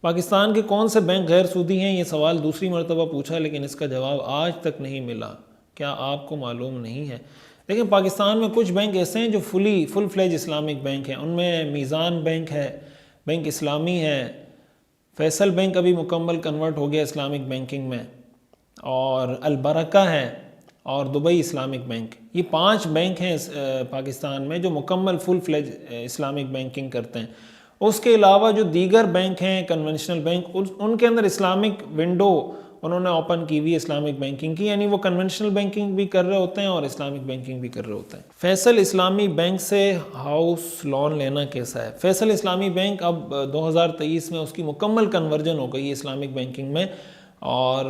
पाकिस्तान के कौन से बैंक गैर सूदी हैं, ये सवाल दूसरी मरतबा पूछा लेकिन इसका जवाब आज तक नहीं मिला। क्या आपको मालूम नहीं है? लेकिन पाकिस्तान में कुछ बैंक ऐसे हैं जो फुल फ्लेज इस्लामिक बैंक हैं। उनमें मीज़ान बैंक है, बैंक इस्लामी है, फैसल बैंक अभी मुकम्मल कन्वर्ट हो गया इस्लामिक बैंकिंग में, और अलबरका है, और दुबई इस्लामिक बैंक। ये 5 बैंक हैं पाकिस्तान में जो मुकम्मल फुल फ्लेज इस्लामिक बैंकिंग करते हैं। उसके अलावा जो दीगर बैंक हैं कन्वेंशनल बैंक, उनके अंदर इस्लामिक विंडो उन्होंने ओपन की हुई है इस्लामिक बैंकिंग की, यानी वो कन्वेंशनल बैंकिंग भी कर रहे होते हैं और इस्लामिक बैंकिंग भी कर रहे होते हैं। फैसल इस्लामी बैंक से हाउस लोन लेना कैसा है? फैसल इस्लामी बैंक अब 2023 में उसकी मुकम्मल कन्वर्जन हो गई है इस्लामिक बैंकिंग में, और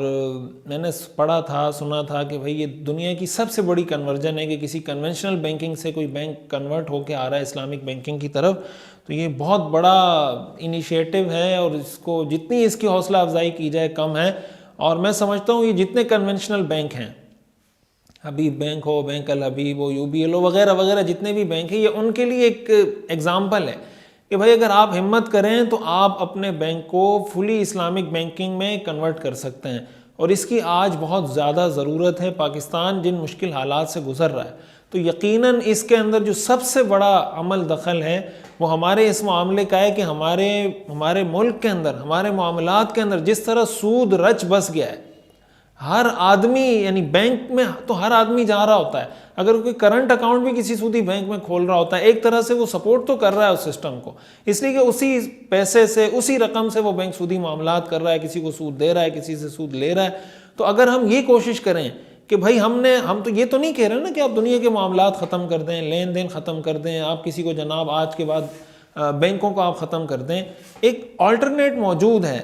मैंने पढ़ा था, सुना था कि भाई ये दुनिया की सबसे बड़ी कन्वर्जन है कि किसी कन्वेंशनल बैंकिंग से कोई बैंक कन्वर्ट होकर आ रहा है इस्लामिक बैंकिंग की तरफ। तो ये बहुत बड़ा इनिशिएटिव है और इसको जितनी इसकी हौसला अफजाई की जाए कम है। और मैं समझता हूँ ये जितने कन्वेंशनल बैंक हैं, हबीब बैंक हो, बैंक अल हबीब हो, UBL हो, वगैरह वगैरह जितने भी बैंक हैं, ये उनके लिए एक एग्जाम्पल है कि भाई अगर आप हिम्मत करें तो आप अपने बैंक को फुली इस्लामिक बैंकिंग में कन्वर्ट कर सकते हैं। और इसकी आज बहुत ज़्यादा ज़रूरत है, पाकिस्तान जिन मुश्किल हालात से गुजर रहा है। तो यकीनन इसके अंदर जो सबसे बड़ा अमल दखल है वो हमारे इस मामले का है कि हमारे मुल्क के अंदर, हमारे मामलात के अंदर जिस तरह सूद रच बस गया है, हर आदमी, यानी बैंक में तो हर आदमी जा रहा होता है, अगर कोई करंट अकाउंट भी किसी सूदी बैंक में खोल रहा होता है, एक तरह से वो सपोर्ट तो कर रहा है उस सिस्टम को, इसलिए कि उसी पैसे से, उसी रकम से वो बैंक सूदी मामलात कर रहा है, किसी को सूद दे रहा है, किसी से सूद ले रहा है। तो अगर हम ये कोशिश करें कि भाई हम तो ये तो नहीं कह रहे ना कि आप दुनिया के मामलात ख़त्म कर दें, लेन देन ख़त्म कर दें, आप किसी को जनाब आज के बाद बैंकों को आप ख़त्म कर दें। एक ऑल्टरनेट मौजूद है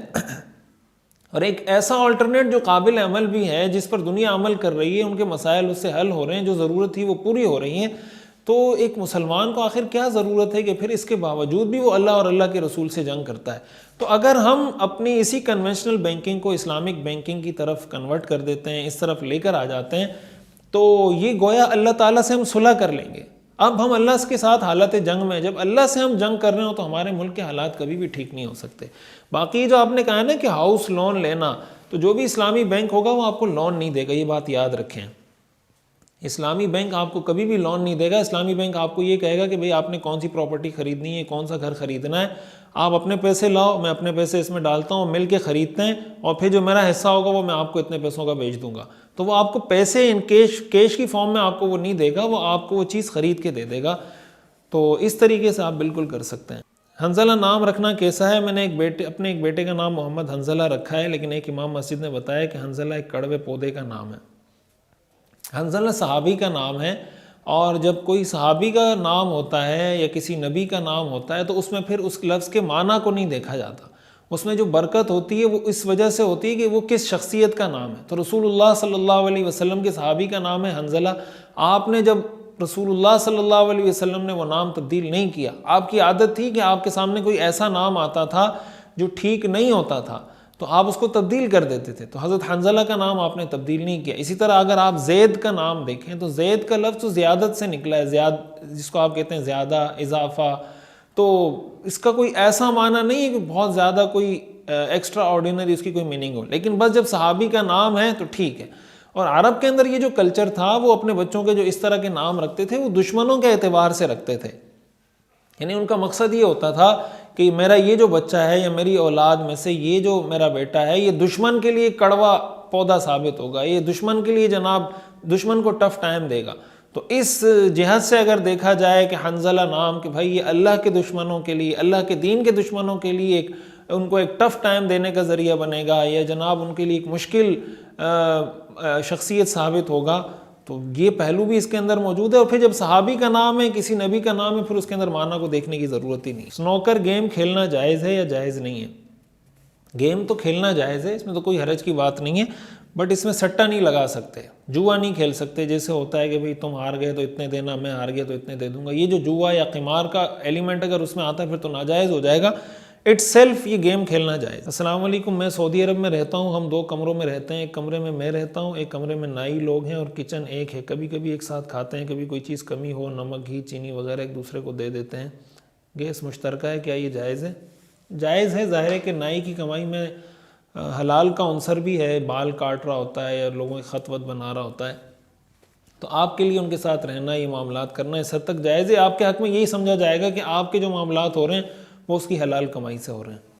और एक ऐसा ऑल्टरनेट जो काबिल अमल भी है, जिस पर दुनिया अमल कर रही है, उनके मसाइल उससे हल हो रहे हैं, जो ज़रूरत थी वो पूरी हो रही हैं। तो एक मुसलमान को आखिर क्या ज़रूरत है कि फिर इसके बावजूद भी वो अल्लाह और अल्लाह के रसूल से जंग करता है? तो अगर हम अपनी इसी कन्वेंशनल बैंकिंग को इस्लामिक बैंकिंग की तरफ कन्वर्ट कर देते हैं, इस तरफ लेकर आ जाते हैं, तो ये गोया अल्लाह ताला से हम सुलह कर लेंगे। अब हम अल्लाह के साथ हालत जंग में, जब अल्लाह से हम जंग कर रहे हो तो हमारे मुल्क के हालात कभी भी ठीक नहीं हो सकते। बाकी जो आपने कहा ना कि हाउस लोन लेना, तो जो भी इस्लामी बैंक होगा वो आपको लोन नहीं देगा, ये बात याद रखें। इस्लामी बैंक आपको कभी भी लोन नहीं देगा। इस्लामी बैंक आपको ये कहेगा कि भाई आपने कौन सी प्रॉपर्टी खरीदनी है, कौन सा घर खरीदना है, आप अपने पैसे लाओ, मैं अपने पैसे इसमें डालता हूँ, मिल के खरीदते हैं, और फिर जो मेरा हिस्सा होगा वो मैं आपको इतने पैसों का बेच दूंगा। तो वो आपको पैसे इन कैश की फॉर्म में आपको वो नहीं देगा, वो आपको वो चीज़ ख़रीद के दे देगा। तो इस तरीके से आप बिल्कुल कर सकते हैं। हंजला नाम रखना कैसा है? मैंने अपने एक बेटे का नाम मोहम्मद हंजला रखा है, लेकिन एक इमाम मस्जिद ने बताया कि हंजला एक कड़वे पौधे का नाम है। हंजला सहाबी का नाम है, और जब कोई सहाबी का नाम होता है या किसी नबी का नाम होता है तो उसमें फिर उस लफ्ज़ के माना को नहीं देखा जाता, उसमें जो बरकत होती है वो इस वजह से होती है कि वो किस शख्सियत का नाम है। तो रसूलुल्लाह सल्लल्लाहु अलैहि वसल्लम के सहाबी का नाम है हंजला। आपने जब रसूलुल्लाह सल्लल्लाहु अलैहि वसल्लम ने वो नाम तब्दील नहीं किया, आपकी आदत थी कि आपके सामने कोई ऐसा नाम आता था जो ठीक नहीं होता था तो आप उसको तब्दील कर देते थे, तो हज़रत हंजला का नाम आपने तब्दील नहीं किया। इसी तरह अगर आप जैद का नाम देखें तो जैद का लफ्ज़ तो ज़्यादत से निकला है, जिसको आप कहते हैं ज़्यादा, इजाफा। तो इसका कोई ऐसा माना नहीं है कि बहुत ज़्यादा कोई एक्स्ट्रा ऑर्डिनरी उसकी कोई मीनिंग हो, लेकिन बस जब सहाबी का नाम है तो ठीक है। और अरब के अंदर ये जो कल्चर था, वो अपने बच्चों के जो इस तरह के नाम रखते थे वो दुश्मनों के एतबार से रखते थे, यानी उनका मकसद ये होता था कि मेरा ये जो बच्चा है या मेरी औलाद में से ये जो मेरा बेटा है ये दुश्मन के लिए कड़वा पौधा साबित होगा, ये दुश्मन के लिए जनाब दुश्मन को टफ टाइम देगा। तो इस जिहद से अगर देखा जाए कि हंजला नाम कि भाई ये अल्लाह के दुश्मनों के लिए, अल्लाह के दीन के दुश्मनों के लिए उनको एक टफ टाइम देने का ज़रिया बनेगा, या जनाब उनके लिए एक मुश्किल शख्सियत साबित होगा, तो ये पहलू भी इसके अंदर मौजूद है। और फिर जब सहाबी का नाम है, किसी नबी का नाम है, फिर उसके अंदर माना को देखने की ज़रूरत ही नहीं। स्नोकर गेम खेलना जायज़ है या जायज़ नहीं है? गेम तो खेलना जायज़ है, इसमें तो कोई हरज की बात नहीं है, बट इसमें सट्टा नहीं लगा सकते, जुआ नहीं खेल सकते। जैसे होता है कि भाई तुम हार गए तो इतने देना, मैं हार गया तो इतने दे दूंगा, ये जो जुआ या क़िमार का एलिमेंट अगर उसमें आता है फिर तो नाजायज़ हो जाएगा। इट्सेल्फ ये गेम खेलना जायज़। अस्सलाम वालेकुम, मैं सऊदी अरब में रहता हूँ, हम 2 कमरों में रहते हैं, एक कमरे में मैं रहता हूँ, एक कमरे में नाई लोग हैं और किचन एक है। कभी कभी एक साथ खाते हैं, कभी कोई चीज़ कमी हो, नमक, घी, चीनी वगैरह एक दूसरे को दे देते हैं। गैस मुश्तरका है, क्या ये जायज़ है? जायज़ है, ज़ाहिर है कि नाई की कमाई में हलाल का अंसर भी है, बाल काट रहा होता है या लोगों के ख़त वत बना रहा होता है, तो आपके लिए उनके साथ रहना, ये मामलात करना इस हद तक जायज़ है। आपके हक़ में यही समझा जाएगा कि आपके जो मामलात हो रहे हैं वो उसकी हलाल कमाई से हो रहे हैं।